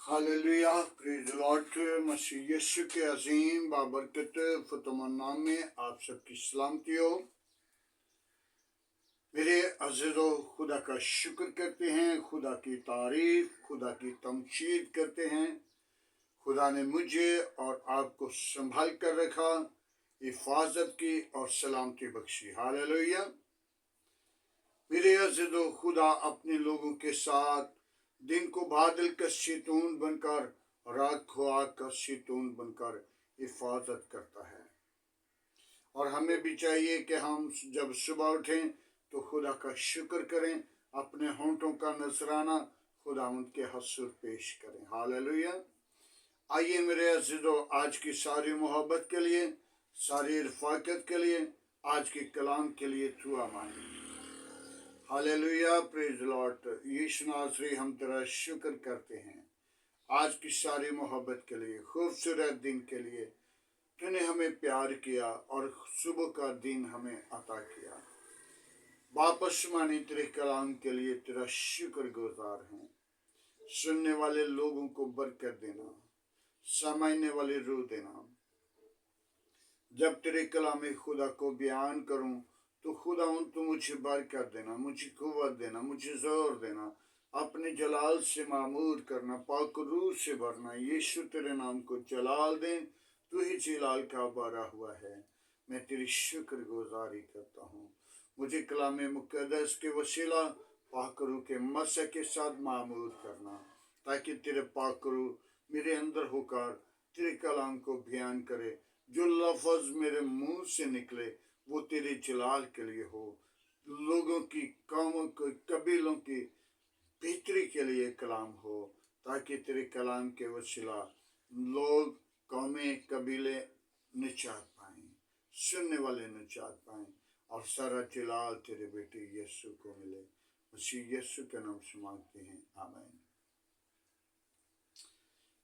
Hallelujah, praise the Lord. मसीह यीशु के अजीम बाबरकत फतमान नाम में आप सबकी सलामती हो। मेरे अज़ीज़ों, खुदा का शुक्र करते हैं, खुदा की तारीफ, खुदा की तमजीद करते हैं। खुदा ने मुझे और आपको संभाल कर रखा, हिफाजत की और सलामती बख्शी। हालेलुया। मेरे अज़ीज़ों, खुदा अपने लोगों के साथ दिन को बादल का शैतान बनकर, रात को आग का शैतान बनकर हिफाजत करता है। और हमें भी चाहिए कि हम जब सुबह उठें तो खुदा का शुक्र करें, अपने होंठों का नजराना खुदा उनके हसूर पेश करें। हालेलुया। आइए मेरे अज़ीज़ों, आज की सारी मोहब्बत के लिए, सारी रफ़ाकत के लिए, आज के कलाम के लिए दुआ मांगे। Hallelujah, praise the Lord. यीशु नाज़री, हम तेरा शुक्र करते हैं आज की सारी मोहब्बत के लिए, खूबसूरत दिन के लिए। तूने हमें प्यार किया और सुबह का दिन हमें अता किया। वापस मानी तेरे कलाम के लिए तेरा शुक्र गुजार हैं। सुनने वाले लोगों को बरकत देना, समझने वाले रूह देना। जब तेरे कलाम खुदा को बयान करूं तो खुदा तो मुझे बरकत देना, मुझे कुव्वत देना, मुझे जोर देना, अपने जलाल से मामूर करना, पाक रूह से भरना। यीशु तेरे नाम को जलाल दे, तू ही जलाल का भरा हुआ है। मैं तेरी शुक्र गुजारी करता हूँ। मुझे कलाम मुकद्दस के वसीला पाक रूह के मसह के साथ मामूर करना, ताकि तेरे पाक रूह मेरे अंदर होकर तेरे कलाम को बयान करे। जो लफ्ज मेरे मुंह से निकले वो तेरे जलाल के लिए हो, लोगों की, कौमों की, कबीलों की बेहतरी के लिए कलाम हो, ताकि तेरे कलाम के वसीला लोग, कौमें, कबीले निजात पाएं, सुनने वाले निजात पाएं, और सारा जलाल तेरे बेटे यीशु को मिले। मसीह यीशु के नाम से मांगते हैं, आमीन।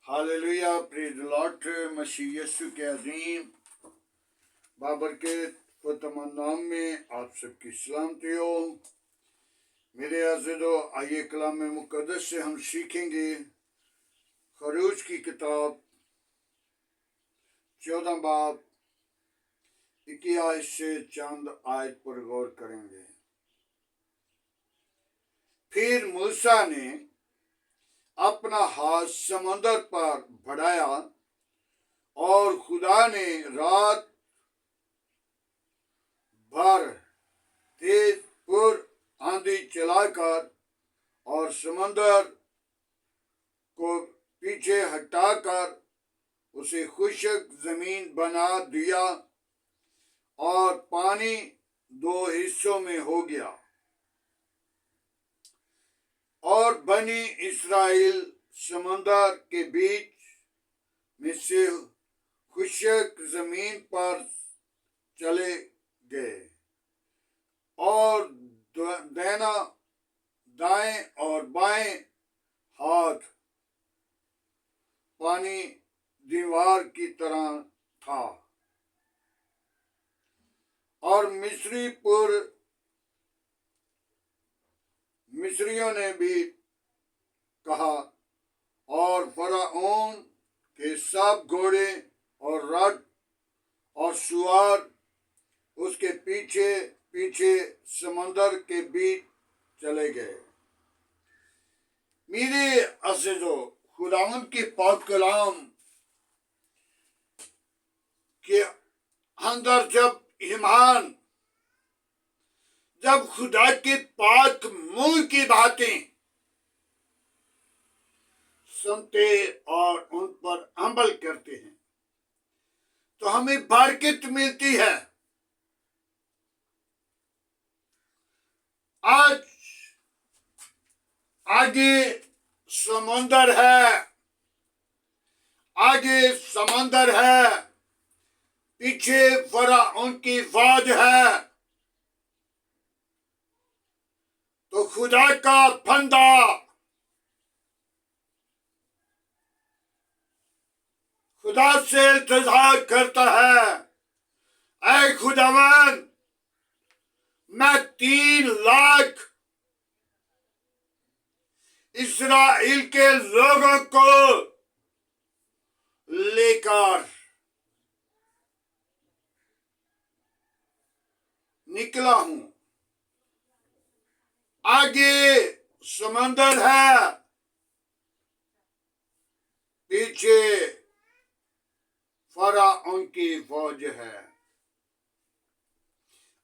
Hallelujah, praise the Lord. मसीह यीशु के अजीम बाबरकत फतमान नाम में आप सबकी सलामती हो। मेरे अज़ीज़ों, आइए कलाम मुकद्दस से हम सीखेंगे खरूज की किताब 14 बाब 21 से चंद आयत पर गौर करेंगे। फिर मूसा ने अपना हाथ समंदर पर बढ़ाया और खुदा ने रात भर तेज पुर आंधी चलाकर और समंदर को पीछे हटाकर उसे खुशक जमीन बना दिया और पानी दो हिस्सों में हो गया। और बनी इस्राएल समंदर के बीच में से खुशक जमीन पर चले गए और दाएं और बाएं हाथ पानी दीवार की तरह था। और मिस्रियों ने भी कहा, और फराओन के सब घोड़े और रथ और सुवार उसके पीछे पीछे समंदर के बीच चले गए। मेरे अज़ीज़ों, खुदावंद के पाक कलाम के अंदर जब खुदा के पाक मुंह की बातें सुनते और उन पर अमल करते हैं तो हमें बरकत मिलती है। आज आगे समंदर है, आगे समंदर है, पीछे फराओन की फौज है, तो खुदा का बंदा खुदा से इंतजार करता है, ऐ खुदावन, मैं 3 लाख इस्राएल के लोगों को लेकर निकला हूं। आगे समंदर है, पीछे फराउन की फौज है।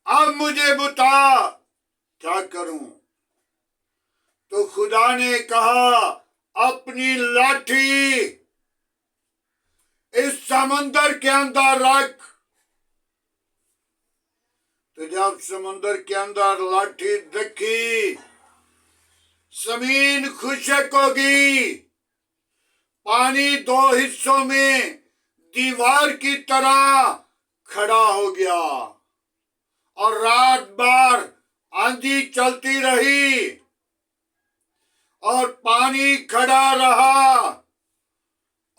अब मुझे बता क्या करूं? तो खुदा ने कहा, अपनी लाठी इस समंदर के अंदर रख। तो जब समंदर के अंदर लाठी रखी, जमीन खुशक होगी, पानी दो हिस्सों में दीवार की तरह खड़ा हो गया और रात भर आंधी चलती रही और पानी खड़ा रहा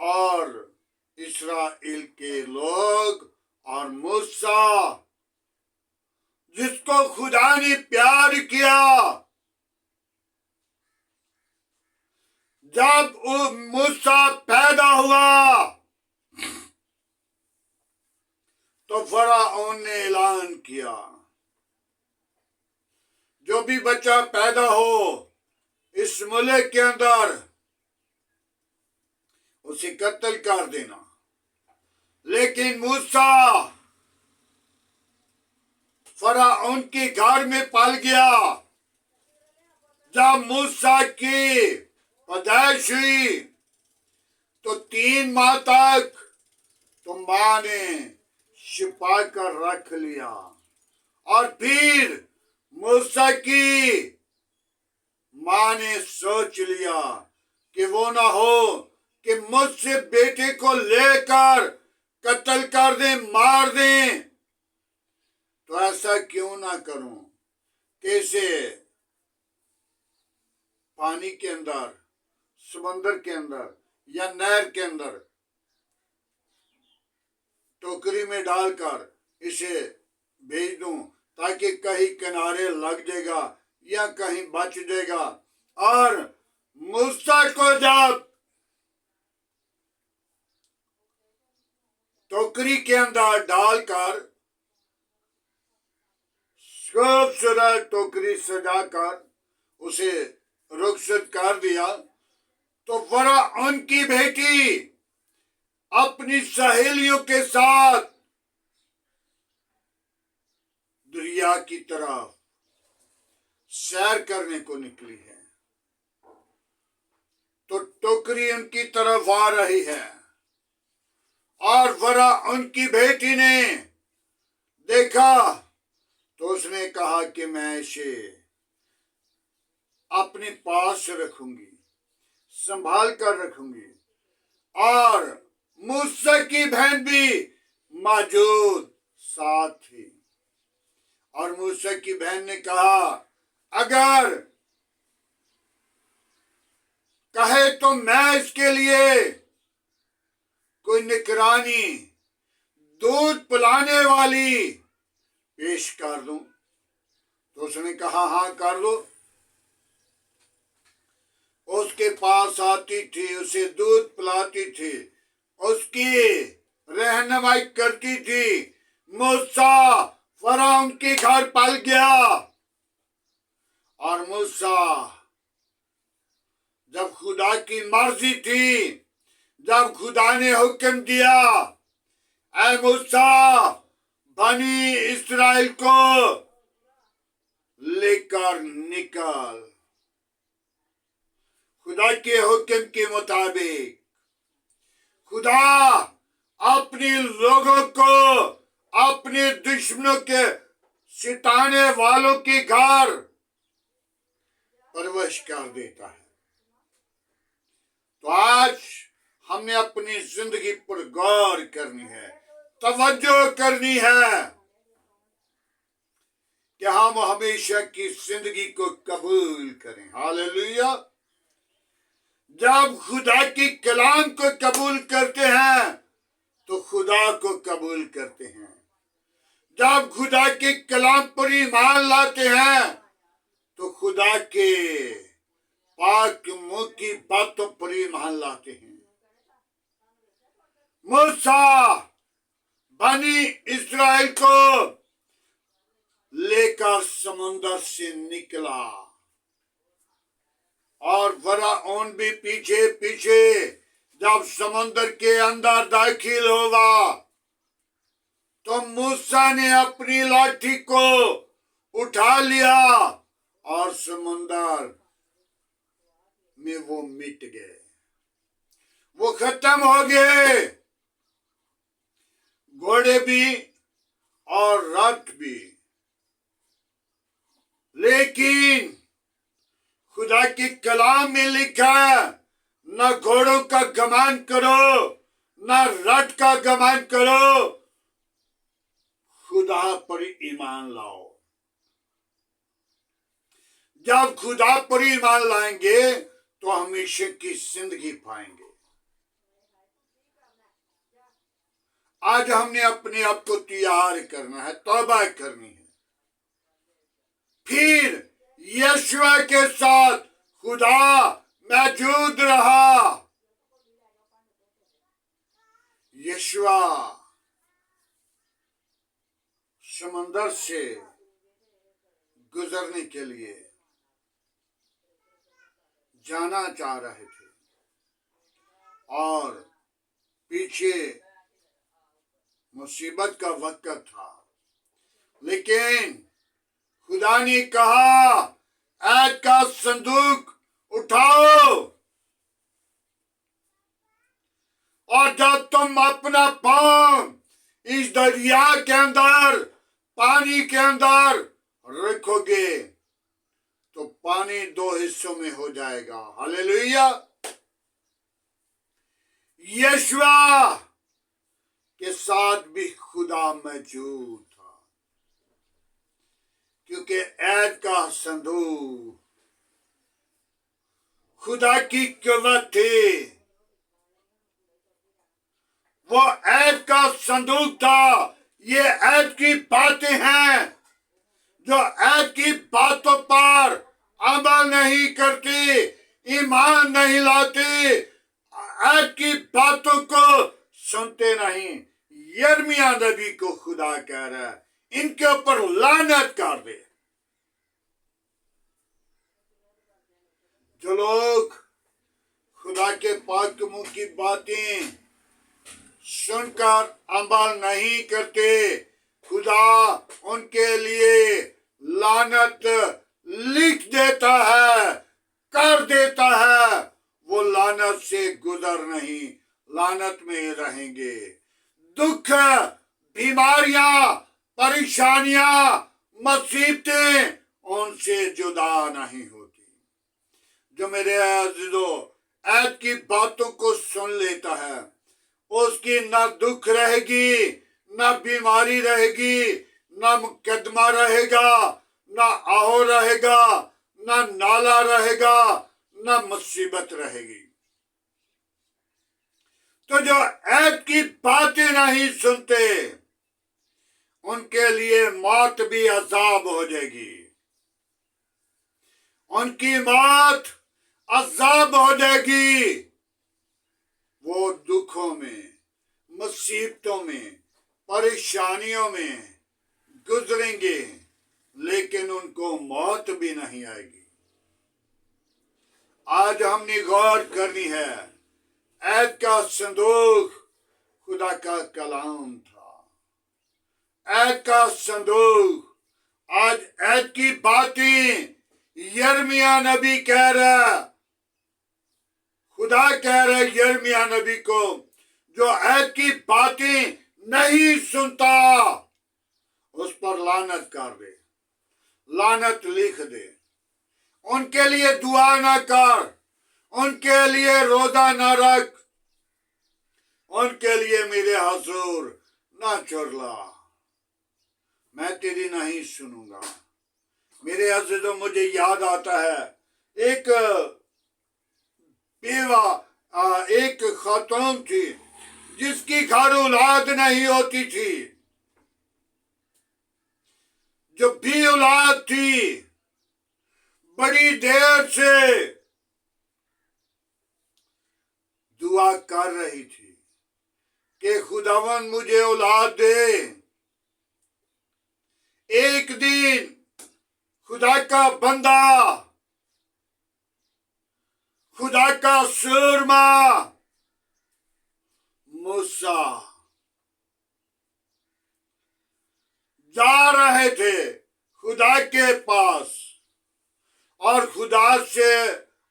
और इस्राएल के लोग और मूसा, जिसको खुदा ने प्यार किया, जब मूसा पैदा हुआ तो फराउन ने ऐलान किया, जो भी बच्चा पैदा हो इस मुल्क के अंदर उसे कत्ल कर देना। लेकिन मूसा फराउन के घर में पल गया। जब मूसा की पैदाइश हुई तो 3 माह तक तो मां ने छिपा कर रख लिया और फिर मूसा की मां ने सोच लिया कि वो ना हो कि मुझसे बेटे को लेकर कत्ल कर दें, मार दें। तो ऐसा क्यों ना करूं? कैसे पानी के अंदर, समंदर के अंदर या नहर के अंदर टोकरी में डालकर इसे भेज दूं ताकि कहीं किनारे लग जाएगा या कहीं बच जाएगा। और मूसा को जब टोकरी के अंदर डालकर खूबसूरत टोकरी सजाकर उसे रुखसत कर दिया, तो फराउन की बेटी अपनी सहेलियों के साथ दरिया की तरफ सैर करने को निकली है। तो टोकरी उनकी तरफ आ रही है और फराउन की बेटी ने देखा तो उसने कहा कि मैं इसे अपने पास रखूंगी, संभाल कर रखूंगी। और मूसा की बहन भी मौजूद साथ थी और मूसा की बहन ने कहा, अगर कहे तो मैं इसके लिए कोई निगरानी, दूध पिलाने वाली पेश कर दूं। तो उसने कहा, हाँ कर दो। उसके पास आती थी, उसे दूध पिलाती थी, उसकी रहनुमाई करती थी। मूसा फराउन के घर पल गया और मूसा, जब खुदा की मर्जी थी, जब खुदा ने हुक्म दिया, ऐ मूसा बनी इस्राएल को लेकर निकल, खुदा के हुक्म के मुताबिक खुदा अपने लोगों को अपने दुश्मनों के सिताने वालों के घर प्रवेश कर देता है। तो आज हमने अपनी जिंदगी पर गौर करनी है, तवज्जो करनी है कि हम हमेशा की जिंदगी को कबूल करें। हालेलुया। जब खुदा की कलाम को कबूल करते हैं तो खुदा को कबूल करते हैं। जब खुदा के कलाम पर ईमान लाते हैं तो खुदा के पाक मुंह की बातों पर ईमान लाते हैं। मूसा बनी इस्राएल को लेकर समुद्र से निकला और फरौन भी पीछे पीछे जब समुद्र के अंदर दाखिल होगा तो मूसा ने अपनी लाठी को उठा लिया और समुद्र में वो मिट गए, वो खत्म हो गए, घोड़े भी और रथ भी। लेकिन खुदा के कलाम में लिखा है, न घोड़ों का घमंड करो, न रथ का घमंड करो, खुदा पर ईमान लाओ। जब खुदा पर ईमान लाएंगे तो हमेशा की जिंदगी पाएंगे। आज हमने अपने आप को तैयार करना है, तौबा करनी है, फिर यीशु के साथ खुदा मौजूद रहा। यीशु समंदर से गुजरने के लिए जाना चाह रहे थे और पीछे मुसीबत का वक्त था, लेकिन खुदा ने कहा ऐद का संदूक उठाओ और जब तुम अपना पांव इस दरिया के अंदर, पानी के अंदर रखोगे तो पानी दो हिस्सों में हो जाएगा। हालेलुया। यीशु के साथ भी खुदा मौजूद था, क्योंकि ऐद का संदूक खुदा की कुव्वत थी। वो ऐद का संदूक था। ये ऐद की बातें हैं, जो ऐद की बातों पर अमल नहीं करती, ईमान नहीं लाती, ऐद की बातों को सुनते नहीं। यिर्मयाह नबी को खुदा कह रहा है, इनके ऊपर लानत कर दे। जो लोग खुदा के पाक मुंह की बातें सुनकर अमल नहीं करते, खुदा उनके लिए लानत लिख देता है, कर देता है। वो लानत से गुजर नहीं, लानत में रहेंगे। दुख, बीमारियां, परेशानियां, मुसीबतें उनसे जुदा नहीं होती। जो मेरे अज़ीज़ों ऐद की बातों को सुन लेता है, उसकी न दुख रहेगी, न बीमारी रहेगी, न मुकदमा रहेगा, न आहो रहेगा, न नाला रहेगा, न मुसीबत रहेगी। तो जो ऐद की बातें नहीं सुनते, उनके लिए मौत भी अजाब हो जाएगी। उनकी मौत अजाब हो जाएगी। वो दुखों में, मुसीबतों में, परेशानियों में गुजरेंगे, लेकिन उनको मौत भी नहीं आएगी। आज हमने गौर करनी है, ऐद का संदूक खुदा का कलाम था। ऐद का संदूक, आज ऐद की बातें यिर्मयाह नबी कह रहा, खुदा कह रहे यिर्मयाह नबी को, जो ऐद की बातें नहीं सुनता उस पर लानत कर दे, लानत लिख दे। उनके लिए दुआ ना कर, उनके लिए रोजा ना रख, उनके लिए मेरे हुजूर ना चुरला, मैं तेरी नहीं सुनूंगा। मेरे अज़ीज़ों, मुझे याद आता है एक बेवा, एक खातून थी जिसकी घर औलाद नहीं होती थी। जो भी औलाद थी, बड़ी देर से दुआ कर रही थी कि खुदावन मुझे औलाद दे। एक दिन खुदा का बंदा, खुदा का सूरमा मूसा जा रहे थे खुदा के पास, और खुदा से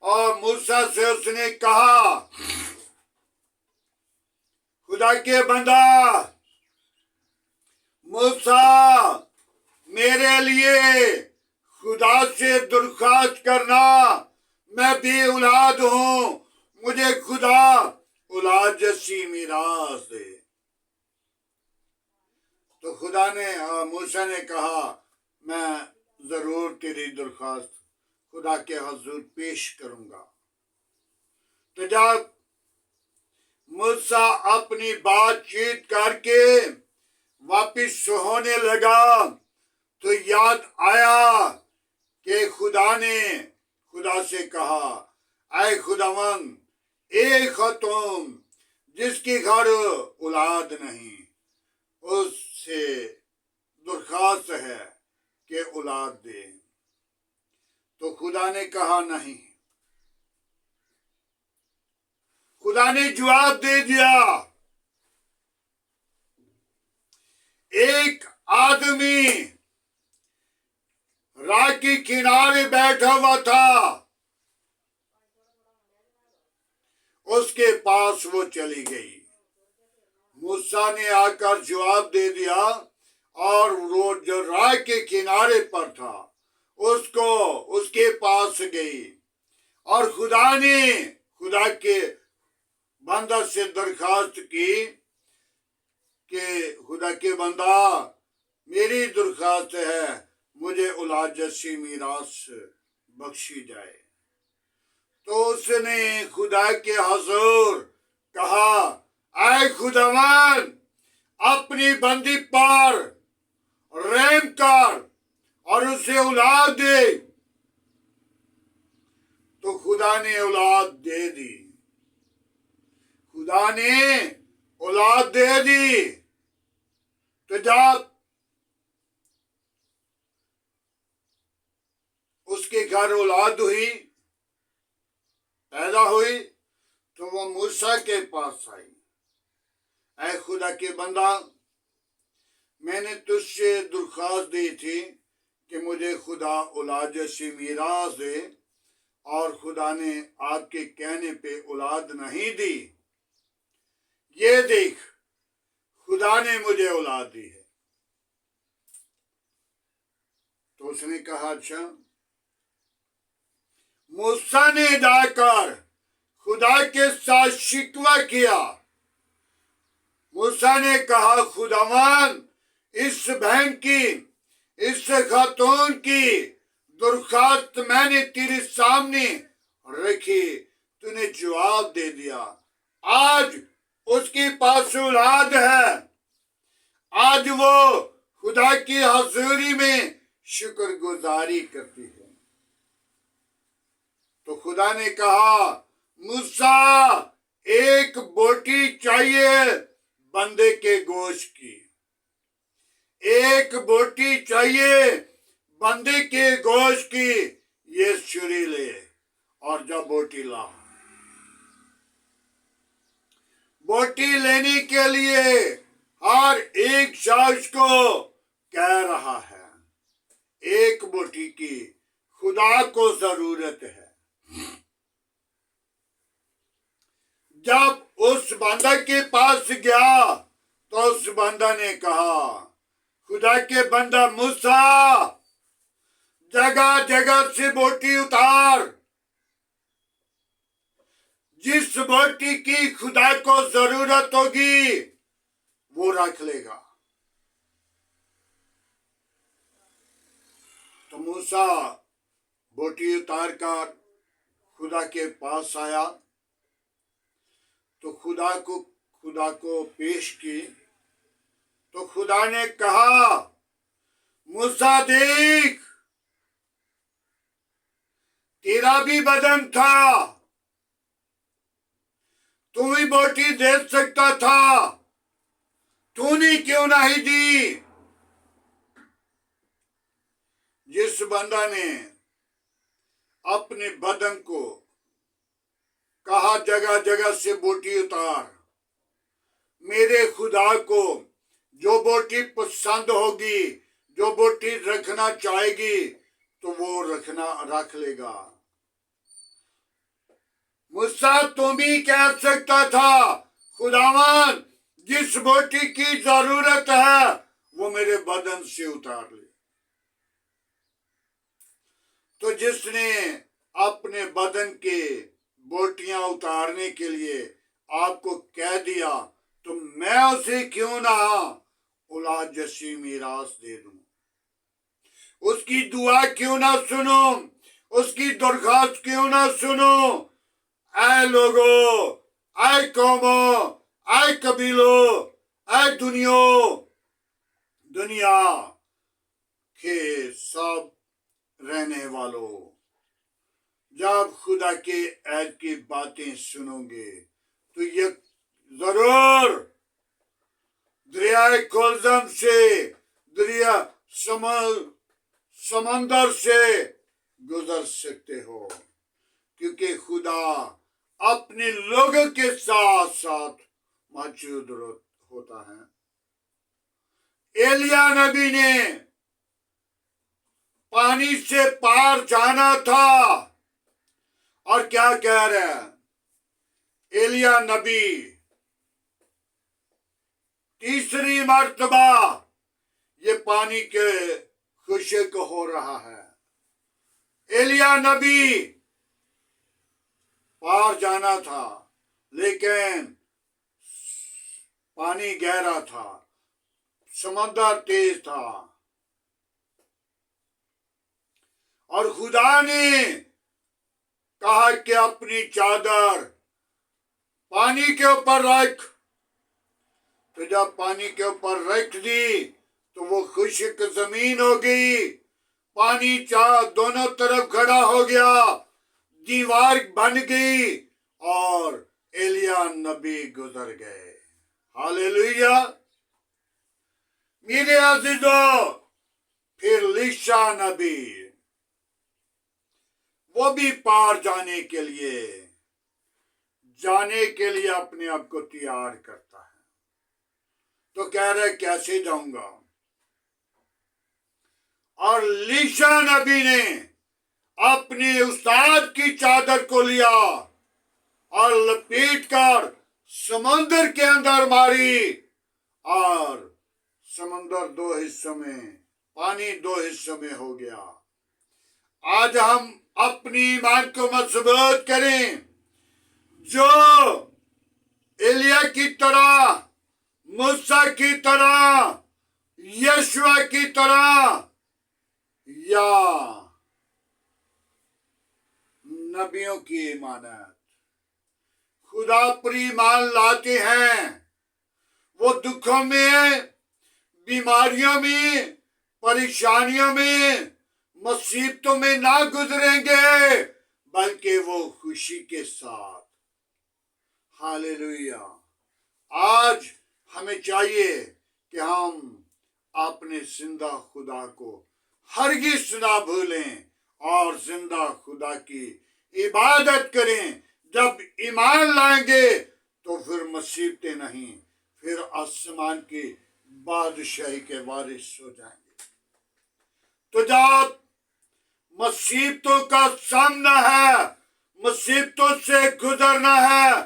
और मूसा से उसने कहा, खुदा के बंदा मूसा, मेरे लिए खुदा से दरख्वास्त करना, मैं भी औलाद हूं, मुझे खुदा औलाद जैसी मीरास दे। तो खुदा ने मूसा ने कहा, मैं जरूर तेरी दरख्वास्त खुदा के हजूर पेश करूंगा। तो जब मूसा अपनी बातचीत करके वापिस होने लगा तो याद आया कि खुदा ने खुदा से कहा, ऐ खुदावन, एक खातून जिसकी घर औलाद नहीं, उससे दरख्वास्त है कि औलाद दे। तो खुदा ने कहा नहीं। खुदा ने जवाब दे दिया। एक आदमी राह के किनारे बैठा हुआ था, उसके पास वो चली गई। मूसा ने आकर जवाब दे दिया और वो जो राह के किनारे पर था उसको उसके पास गई, और खुदा के बंदा से दरखास्त की कि खुदा के बंदा, मेरी दरखास्त है, मुझे औलाद जैसी मीरास बख्शी जाए। तो उसने खुदा के हजूर कहा, ऐ खुदावन, अपनी बंदी पर रहम कर और उसे औलाद दे। तो खुदा ने औलाद दे दी। खुदा ने औलाद दे दी। तो जब उसके घर औलाद हुई, पैदा हुई, तो वो मूसा के पास आई, ऐ खुदा के बंदा, मैंने तुझसे दरख्वास्त दी थी कि मुझे खुदा औलाद जैसी मीरास दे, और खुदा ने आपके कहने पे औलाद नहीं दी। ये देख, खुदा ने मुझे औलाद दी है। तो उसने कहा, अच्छा। मूसा ने जाकर खुदा के साथ शिकवा किया। मूसा ने कहा, खुदावन, इस बहन की, इस खातून की दरख्वास्त मैंने तेरे सामने रखी, तूने जवाब दे दिया। आज उसके पास औलाद है। आज वो खुदा की हजूरी में शुक्रगुजारी करती है। तो खुदा ने कहा, मूसा, एक बोटी चाहिए बंदे के गोश्त की। एक बोटी चाहिए बंदे के गोश्त की। ये छुरी ले और जब बोटी ला। बोटी लेने के लिए हर एक शख्स को कह रहा है, एक बोटी की खुदा को जरूरत है। जब उस बंदा के पास गया तो उस बंदा ने कहा, खुदा के बंदा मूसा, जगह जगह से बोटी उतार, जिस बोटी की खुदा को जरूरत होगी वो रख लेगा। तो मूसा बोटी उतार कर खुदा के पास आया, तो खुदा को पेश की। तो खुदा ने कहा, मूसा देख, तेरा भी बदन था, तू भी बोटी दे सकता था, तूने क्यों नहीं दी? जिस बंदा ने अपने बदन को कहा जगह जगह से बोटी उतार, मेरे खुदा को जो बोटी पसंद होगी, जो बोटी रखना चाहेगी, तो वो रख लेगा। मूसा तुम भी कह सकता था, खुदावन जिस बोटी की जरूरत है वो मेरे बदन से उतार ले। तो जिसने अपने बदन के बोटियां उतारने के लिए आपको कह दिया, तो मैं उसे क्यों ना औलाद जैसी मीरास दे दूं, उसकी दुआ क्यों ना सुनो, उसकी दरख्वास्त क्यों ना सुनो। ऐ लोगों, ऐ कौमों, ऐ कबीलों, ऐ दुनिया के सब रहने वालों, जब खुदा के ऐद की बातें सुनोगे तो ये जरूर दरियाए कुलज़म से, दरिया समंदर से गुजर सकते हो, क्योंकि खुदा अपने लोगों के साथ साथ मौजूद होता है। एलिया नबी ने पानी से पार जाना था, और क्या कह रहे हैं? एलिया नबी तीसरी मर्तबा ये पानी के खुशक हो रहा है। एलिया नबी पार जाना था, लेकिन पानी गहरा था, समंदर तेज था, और खुदा ने कहा कि अपनी चादर पानी के ऊपर रख। तो जब पानी के ऊपर रख दी तो वो खुश्क जमीन हो गई, पानी दोनों तरफ खड़ा हो गया, दीवार बन गई, और एलिया नबी गुजर गए। हालेलुया। मेरे अज़ीज़ों, फिर लीशा नबी, वो भी पार जाने के लिए अपने आप को तैयार करता है। तो कह रहे कैसे जाऊंगा? और लीशा नबी ने अपने उस्ताद की चादर को लिया और लपेट कर समंदर के अंदर मारी, और समंदर दो हिस्सों में, पानी दो हिस्सों में हो गया। आज हम अपनी ईमान को मजबूत करें, जो एलिया की तरह, मूसा की तरह, यशुआ की तरह, या नबियों की इमानत खुदा पर ईमान लाते हैं। वो दुखों में, बीमारियों में, परेशानियों में, मुसीबतों में ना गुजरेंगे, बल्कि वो खुशी के साथ। हालेलुया। आज हमें चाहिए कि हम अपने जिंदा खुदा को हरगिज़ ना भूलें और जिंदा खुदा की इबादत करें। जब ईमान लाएंगे तो फिर मुसीबतें नहीं, फिर आसमान की बादशाही के वारिस हो जाएंगे। तो जब मुसीबतों का सामना है, मुसीबतों से गुजरना है,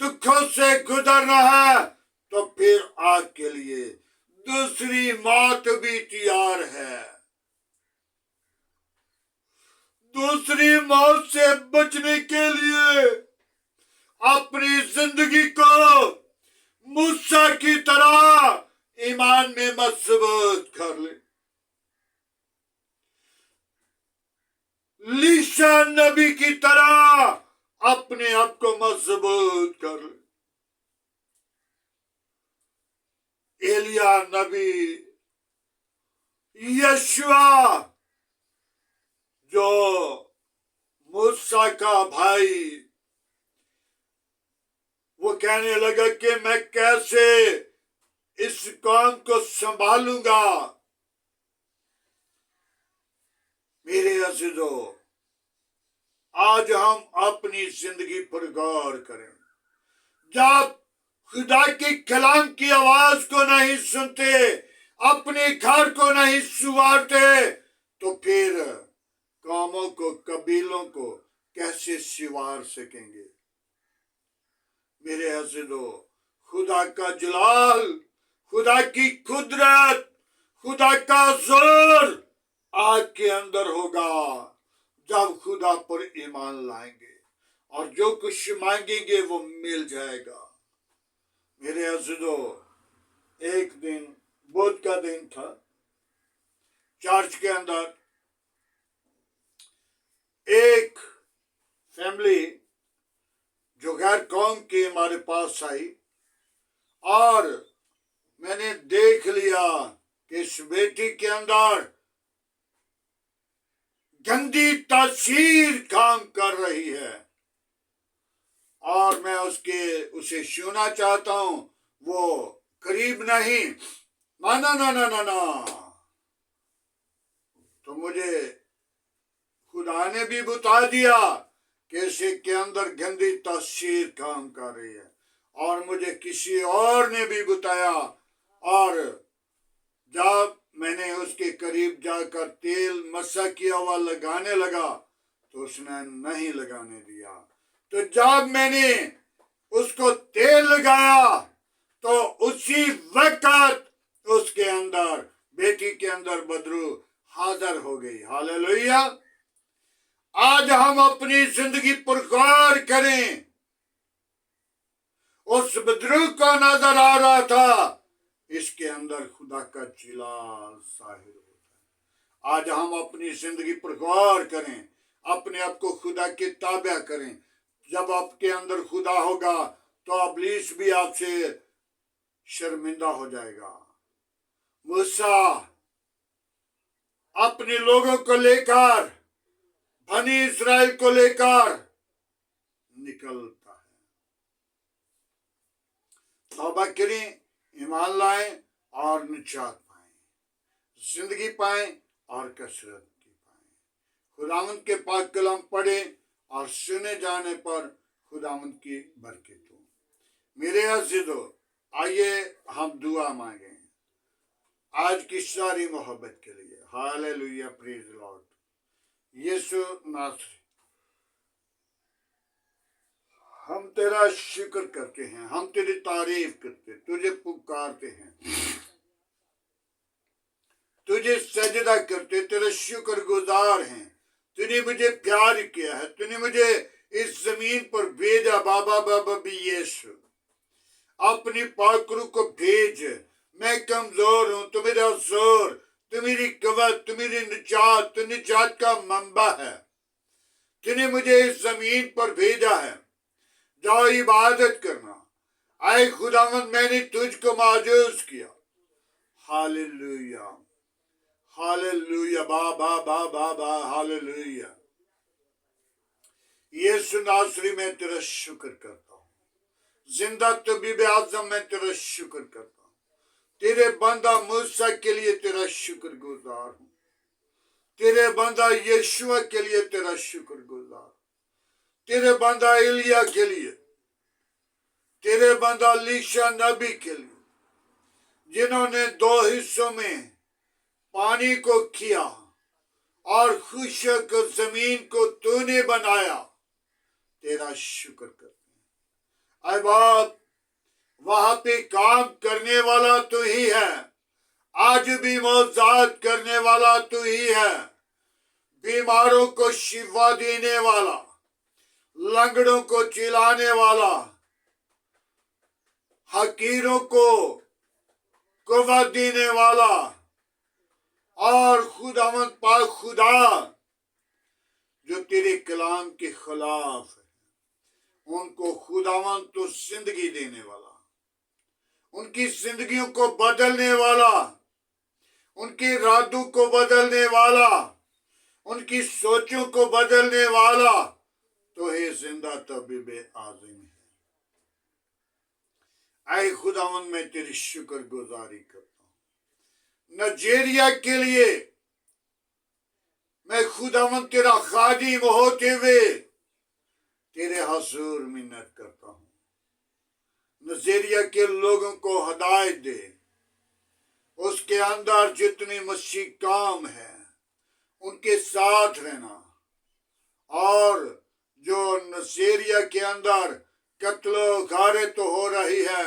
दुखों से गुजरना है, तो फिर आग के लिए दूसरी मौत भी तैयार है। दूसरी मौत से बचने के लिए अपनी जिंदगी को मूसा की तरह ईमान में मजबूत कर ले। लीशा नबी की तरह अपने आप को मजबूत कर ले। एलिया नबी, यशुआ जो मूसा का भाई, वो कहने लगा कि मैं कैसे इस कौम को संभालूंगा। मेरे अज़ीज़ों, आज हम अपनी जिंदगी पर गौर करें। जब खुदा के कलाम की आवाज को नहीं सुनते, अपने घर को नहीं सुवारते, तो फिर कौमों को, कबीलों को कैसे सिवार सकेंगे। मेरे अज़ीज़ों, खुदा का जलाल, खुदा की कुदरत, खुदा का जोर आपके अंदर होगा जब खुदा पर ईमान लाएंगे, और जो कुछ मांगेंगे वो मिल जाएगा। मेरे अज़ीज़ों, एक दिन बुध का दिन था। चर्च के अंदर एक फैमिली जो गैर कौम की हमारे पास आई, और मैंने देख लिया कि इस बेटी के अंदर गंदी तासीर काम कर रही है, और मैं उसे छूना चाहता हूं। वो करीब नहीं, ना ना ना ना ना ना। तो मुझे खुदा ने भी बता दिया कि इसे के अंदर गंदी तासीर काम कर रही है, और मुझे किसी और ने भी बताया। और जब मैंने उसके करीब जाकर तेल मसा किया हुआ लगाने लगा तो उसने नहीं लगाने दिया। तो जब मैंने उसको तेल लगाया तो उसी वक्त उसके अंदर, बेटी के अंदर बदबू हाजिर हो गई। हालेलुया। आज हम अपनी जिंदगी पर गौर करें। उस बदबू को नजर आ रहा था, इसके अंदर खुदा का जलाल जाहिर होता है। आज हम अपनी जिंदगी पर गौर करें, अपने आप को खुदा के ताबे करें। जब आपके अंदर खुदा होगा तो इब्लीस भी आपसे शर्मिंदा हो जाएगा। मूसा अपने लोगों को लेकर, बनी इस्राएल को लेकर निकलता है। तौबा करें, ईमान लाएं और निजात पाएं, जिंदगी पाएं और कसरत की पाएं। खुदावंद के पाक कलाम पढ़ें और सुने जाने पर खुदावंद की बरकत हो। मेरे अज़ीज़ों, आइए हम दुआ मांगें आज की सारी मोहब्बत के लिए। Hallelujah, praise the Lord. यीशु नासरी, हम तेरा शुक्र करते हैं, हम तेरी तारीफ करते, तुझे पुकारते हैं, तुझे सजदा करते, तेरा शुक्र गुजार हैं। तूने मुझे प्यार किया है, तूने मुझे इस जमीन पर भेजा। बाबा बाबा भी यीशु, अपनी पाकरू को भेज। मैं कमजोर हूं, तू मेरा जोर, तू मेरी कवत, तू मेरी निजात, तू निजात का मंबा है। तूने मुझे इस जमीन पर भेजा है, जाओ इबादत करना। आए खुदावंद, मैंने तुझको माजूज किया। हालेलुया, हालेलुया, बाबा बाबा बा, हालेलुया। यीशु नासरी, मैं तेरा शुक्र करता हूँ। जिंदा तबीब आज़म, मैं तेरा शुक्र करता हूँ। तेरे बंदा मूसा के लिए तेरा शुक्र गुजार हूँ। तेरे बंदा यीशुआ के लिए तेरा शुक्र गुजार, तेरे बंदा इलिया के लिए, तेरे बंदा लीशा नबी के लिए, जिन्होंने 2 हिस्सों में पानी को किया और खुशक जमीन को तूने बनाया। तेरा शुक्र करते हैं। ऐ बाप, वहां पे काम करने वाला तू ही है, आज भी मौजाद करने वाला तू ही है। बीमारों को शिफा देने वाला, लंगड़ों को चिल्लाने वाला, हकीरों को कुव्वत देने वाला, और खुदावंद पाक खुदा जो तेरे कलाम के खिलाफ है, उनको खुदावंद तो जिंदगी देने वाला, उनकी जिंदगियों को बदलने वाला, उनके इरादों को बदलने वाला, उनकी सोचों को बदलने वाला तो है जिंदा तबीब आज़म है। आए खुदावन मैं तेरी शुक्र गुजारी करता हूँ। नाइजीरिया के लिए मैं खुदावन तेरा खादिम होते हुए तेरे हजूर मिन्नत करता हूँ। नाइजीरिया के लोगों को हदायत दे, उसके अंदर जितनी मसीह काम है उनके साथ रहना, और जो नाइजीरिया के अंदर कत्लो गारत तो हो रही है,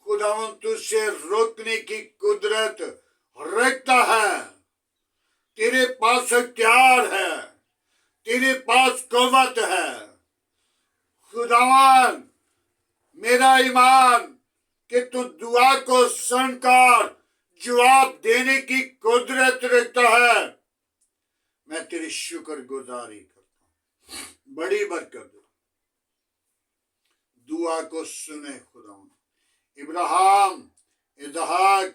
खुदावन तुझसे रोकने की कुदरत रखता है। तेरे पास अख्तियार है, तेरे पास कुव्वत है। खुदावन मेरा ईमान कि तू दुआ को सुनकर जवाब देने की कुदरत रखता है। मैं तेरी शुक्र गुजारी करता हूँ। बड़ी बरकत दुआ को सुने खुदावन। इब्राहिम, इसहाक,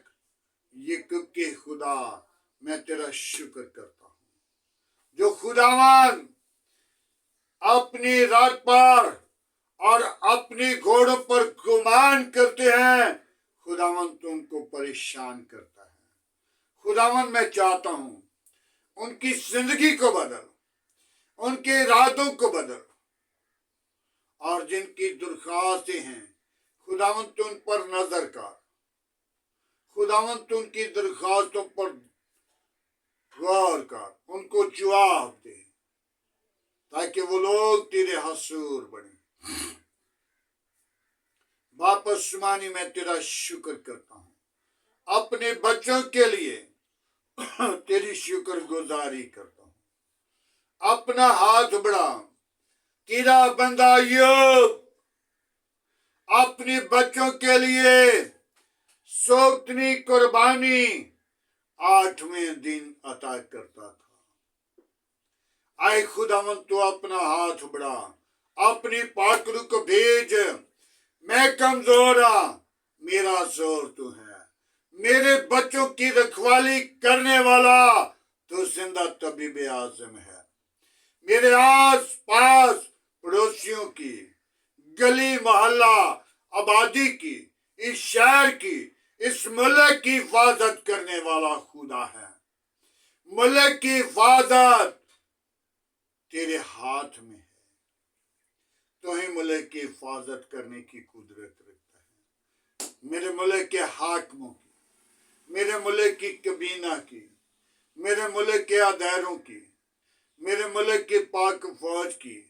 याकूब के खुदा, मैं तेरा शुक्र करता हूँ। जो खुदावन अपनी रात पर और अपनी घोड़ों पर गुमान करते हैं, खुदावन तुमको परेशान करता है। खुदावन मैं चाहता हूँ उनकी जिंदगी को बदल, उनके इरादों को बदल, और जिनकी दरख्वास्तें हैं खुदावन तू उन पर नजर कर। खुदावन तू उनकी दरख्वास्तों पर गौर कर, उनको जवाब दे, ताकि वो लोग तेरे हसूर बने। बाप आसमानी मैं तेरा शुक्र करता हूँ। अपने बच्चों के लिए तेरी शुक्र गुजारी करता हूँ। अपना हाथ बढ़ा, तेरा बंदा यूब अपने बच्चों के लिए सोतनी कुर्बानी 8वें दिन अता करता था। आए खुदावन तू अपना हाथ बढ़ा, अपनी पाकरू को भेज। मैं कमजोर हाँ, मेरा जोर तू है। मेरे बच्चों की रखवाली करने वाला तो जिंदा तबीब आजम है। मेरे आस पास पड़ोसियों की, गली मोहल्ला आबादी की, इस शहर की, इस मुल्क की हिफाजत करने वाला खुदा है। मुल्क की हिफाजत तेरे हाथ में है। तो ही मुल्क की हिफाजत करने की कुदरत रखता है। मेरे मुल्क के हाकिमों की, मेरे मुल्क की कबीना की, मेरे मुल्क के अदारों की, मेरे मुल्क के पाक फौज की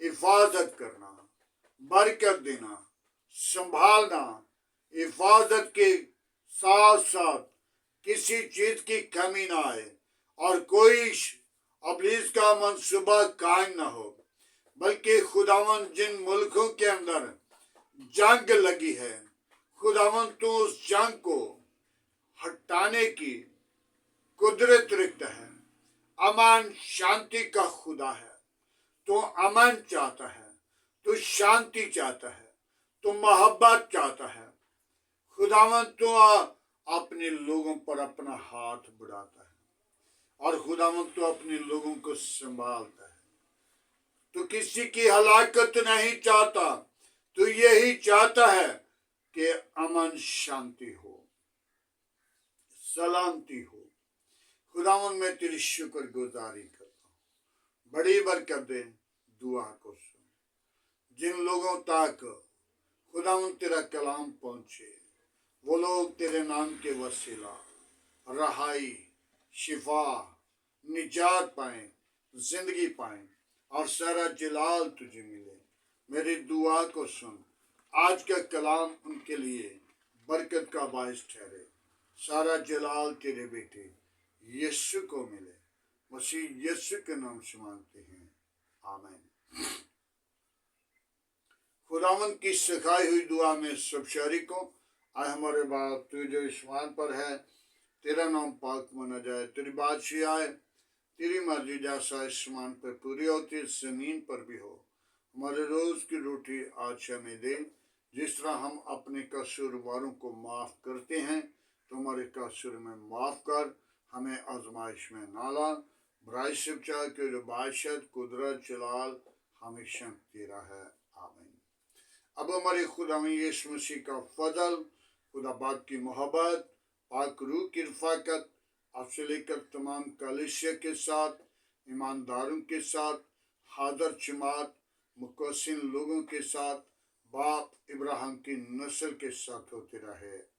हिफाजत करना, बरकत देना, संभालना, हिफाजत के साथ साथ किसी चीज की कमी ना आए और कोई इब्लीस का मंसूबा कायम ना हो, बल्कि खुदावन जिन मुल्कों के अंदर जंग लगी है, खुदावन तो उस जंग को हटाने की कुदरत रखता है। अमन शांति का खुदा है। तो अमन चाहता है, तो शांति चाहता है, तो मोहब्बत चाहता है। खुदावन तो अपने लोगों पर अपना हाथ बढ़ाता है, और खुदावन तो अपने लोगों को संभालता है। तो किसी की हलाकत नहीं चाहता, तो यही चाहता है कि अमन शांति हो, सलामती हो। खुदावन मैं तेरी शुक्र गुजारी करता हूँ। बड़ी बरकत दे दुआ को सुन। जिन लोगों तक खुदावन तेरा कलाम पहुंचे, वो लोग तेरे नाम के वसीला रहाई, शिफा, निजात पाएं, जिंदगी पाएं, और सारा जलाल तुझे मिले। मेरी दुआ को सुन। आज का कलाम उनके लिए बरकत का बायस ठहरे। सारा जलाल तेरे बेटे यीशु को मिले। मसीह यीशु के नाम से मांगते हैं, आमीन। खुदावंद की सिखाई हुई दुआ में सब शरीकों, आए हमारे बाप तू जो आसमान पर है, तेरा नाम पाक माना जाए, तेरी बादशाही आए, तेरी मर्जी जैसा आसमान पर पूरी होती जमीन पर भी हो। हमारे रोज की रोटी आज हमें दे, जिस तरह हम अपने कसूरवारों को माफ करते हैं, तो हमारे कसूर में माफ कर, हमें आजमाइश में ना ला, बुराई से बचा, के बादशाह कुदरत जलाल हमेशा तेरा है, आमीन। अब हमारे खुदा में यीशु मसीह का फजल, खुदा बाप की मोहब्बत, पाक रूह की रफ़ाकत आपसे लेकर तमाम कलीसिया के साथ, ईमानदारों के साथ, हादर जमात मुकसिन लोगों के साथ, बाप इब्राहिम की नस्ल के साथ होते रहे।